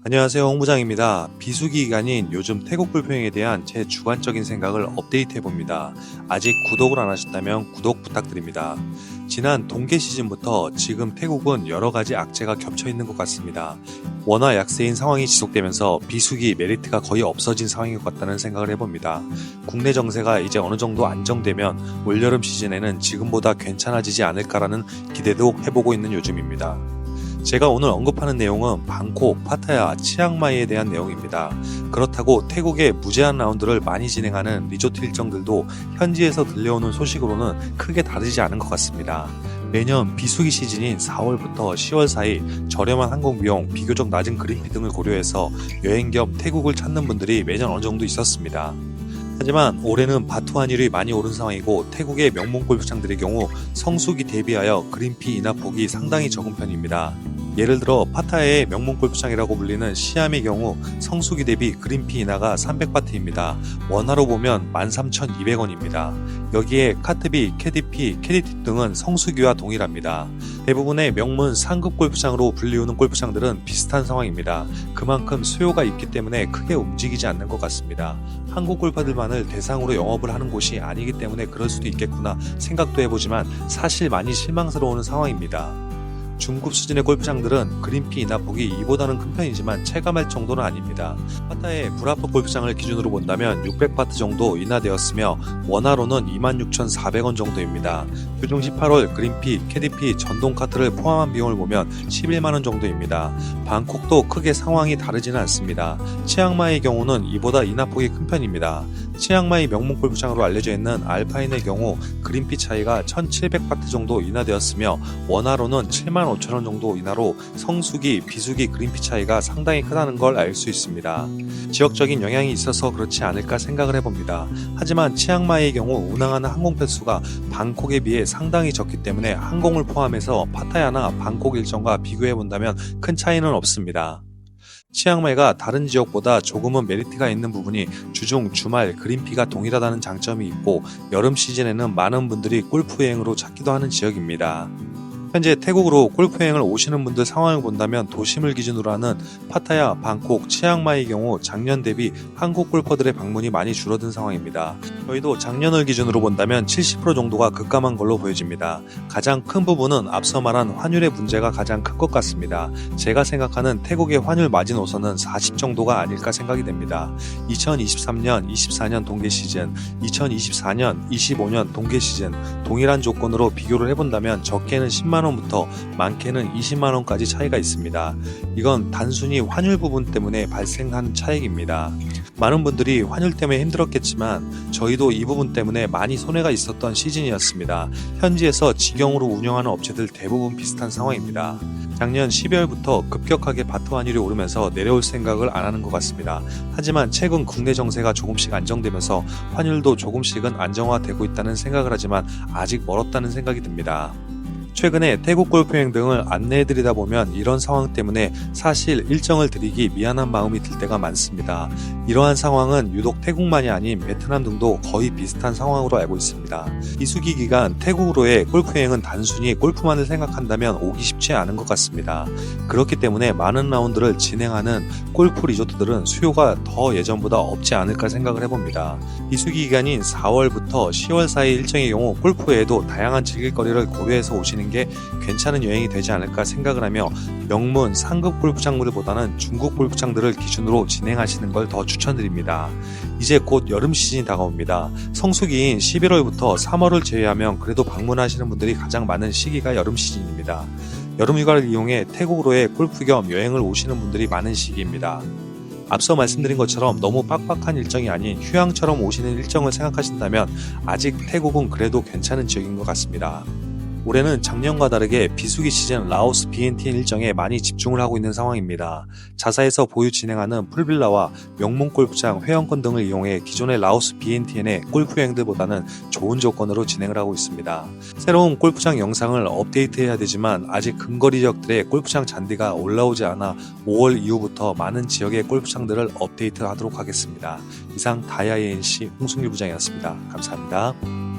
안녕하세요, 홍부장입니다. 비수기 기간인 요즘 태국 불평에 대한 제 주관적인 생각을 업데이트해봅니다. 아직 구독을 안 하셨다면 구독 부탁드립니다. 지난 동계 시즌부터 지금 태국은 여러가지 악재가 겹쳐있는 것 같습니다. 원화 약세인 상황이 지속되면서 비수기 메리트가 거의 없어진 상황인 것 같다는 생각을 해봅니다. 국내 정세가 이제 어느 정도 안정되면 올여름 시즌에는 지금보다 괜찮아지지 않을까라는 기대도 해보고 있는 요즘입니다. 제가 오늘 언급하는 내용은 방콕, 파타야, 치앙마이에 대한 내용입니다. 그렇다고 태국의 무제한 라운드를 많이 진행하는 리조트 일정들도 현지에서 들려오는 소식으로는 크게 다르지 않은 것 같습니다. 매년 비수기 시즌인 4월부터 10월 사이 저렴한 항공비용, 비교적 낮은 그린피 등을 고려해서 여행 겸 태국을 찾는 분들이 매년 어느 정도 있었습니다. 하지만 올해는 바투 환율이 많이 오른 상황이고 태국의 명문 골프장들의 경우 성수기 대비하여 그린피 인하폭이 상당히 적은 편입니다. 예를 들어 파타야의 명문 골프장이라고 불리는 시암의 경우 성수기 대비 그린피 인하가 300바트입니다. 원화로 보면 13,200원입니다. 여기에 카트비, 캐디피, 캐디팁 등은 성수기와 동일합니다. 대부분의 명문 상급 골프장으로 불리우는 골프장들은 비슷한 상황입니다. 그만큼 수요가 있기 때문에 크게 움직이지 않는 것 같습니다. 한국 골퍼들만을 대상으로 영업을 하는 곳이 아니기 때문에 그럴 수도 있겠구나 생각도 해보지만 사실 많이 실망스러운 상황입니다. 중급 수준의 골프장들은 그린피 인하폭이 이보다는 큰 편이지만 체감할 정도는 아닙니다. 파타야의 브라프 골프장을 기준으로 본다면 600바트 정도 인하되었으며 원화로는 26,400원 정도입니다. 주중 18월 그린피, 캐디피, 전동 카트를 포함한 비용을 보면 11만원 정도입니다. 방콕도 크게 상황이 다르지는 않습니다. 치앙마이의 경우는 이보다 인하폭이 큰 편입니다. 치앙마이 명문 골프장으로 알려져 있는 알파인의 경우 그린피 차이가 1,700바트 정도 인하되었으며 원화로는 75,000원 정도 인하로 성수기, 비수기 그린피 차이가 상당히 크다는 걸 알 수 있습니다. 지역적인 영향이 있어서 그렇지 않을까 생각을 해봅니다. 하지만 치앙마이의 경우 운항하는 항공 편수가 방콕에 비해 상당히 적기 때문에 항공을 포함해서 파타야나 방콕 일정과 비교해본다면 큰 차이는 없습니다. 치앙마이가 다른 지역보다 조금은 메리트가 있는 부분이 주중, 주말 그린피가 동일하다는 장점이 있고 여름 시즌에는 많은 분들이 골프 여행으로 찾기도 하는 지역입니다. 현재 태국으로 골프 여행을 오시는 분들 상황을 본다면 도심을 기준으로 하는 파타야, 방콕, 치앙마이의 경우 작년 대비 한국 골퍼들의 방문이 많이 줄어든 상황입니다. 저희도 작년을 기준으로 본다면 70% 정도가 급감한 걸로 보여집니다. 가장 큰 부분은 앞서 말한 환율의 문제가 가장 큰 것 같습니다. 제가 생각하는 태국의 환율 마지노선은 40 정도가 아닐까 생각이 됩니다. 2023년, 24년 동계 시즌, 2024년, 25년 동계 시즌 동일한 조건으로 비교를 해본다면 적게는 10만원부터 많게는 20만원까지 차이가 있습니다. 이건 단순히 환율 부분 때문에 발생한 차익입니다. 많은 분들이 환율 때문에 힘들었겠지만 저희도 이 부분 때문에 많이 손해가 있었던 시즌이었습니다. 현지에서 직영으로 운영하는 업체들 대부분 비슷한 상황입니다. 작년 12월부터 급격하게 바트 환율이 오르면서 내려올 생각을 안 하는 것 같습니다. 하지만 최근 국내 정세가 조금씩 안정되면서 환율도 조금씩은 안정화되고 있다는 생각을 하지만 아직 멀었다는 생각이 듭니다. 최근에 태국 골프 여행 등을 안내해드리다 보면 이런 상황 때문에 사실 일정을 드리기 미안한 마음이 들 때가 많습니다. 이러한 상황은 유독 태국만이 아닌 베트남 등도 거의 비슷한 상황으로 알고 있습니다. 비수기 기간 태국으로의 골프 여행은 단순히 골프만을 생각한다면 오기 쉽지 않은 것 같습니다. 그렇기 때문에 많은 라운드를 진행하는 골프 리조트들은 수요가 더 예전보다 없지 않을까 생각을 해봅니다. 비수기 기간인 4월부터 10월 사이 일정의 경우 골프 외에도 다양한 즐길거리를 고려해서 오시는 게 괜찮은 여행이 되지 않을까 생각을 하며 명문 상급 골프장들보다는 중국 골프장들을 기준으로 진행하시는 걸 더 추천드립니다. 이제 곧 여름 시즌이 다가옵니다. 성수기인 11월부터 3월을 제외하면 그래도 방문하시는 분들이 가장 많은 시기가 여름 시즌입니다. 여름 휴가를 이용해 태국으로의 골프 겸 여행을 오시는 분들이 많은 시기입니다. 앞서 말씀드린 것처럼 너무 빡빡한 일정이 아닌 휴양처럼 오시는 일정을 생각하신다면 아직 태국은 그래도 괜찮은 지역인 것 같습니다. 올해는 작년과 다르게 비수기 시즌 라오스 BNTN 일정에 많이 집중을 하고 있는 상황입니다. 자사에서 보유 진행하는 풀빌라와 명문 골프장, 회원권 등을 이용해 기존의 라오스 BNTN의 골프 여행들보다는 좋은 조건으로 진행을 하고 있습니다. 새로운 골프장 영상을 업데이트해야 되지만 아직 근거리 지역들의 골프장 잔디가 올라오지 않아 5월 이후부터 많은 지역의 골프장들을 업데이트하도록 하겠습니다. 이상 다이아ENC 홍승일 부장이었습니다. 감사합니다.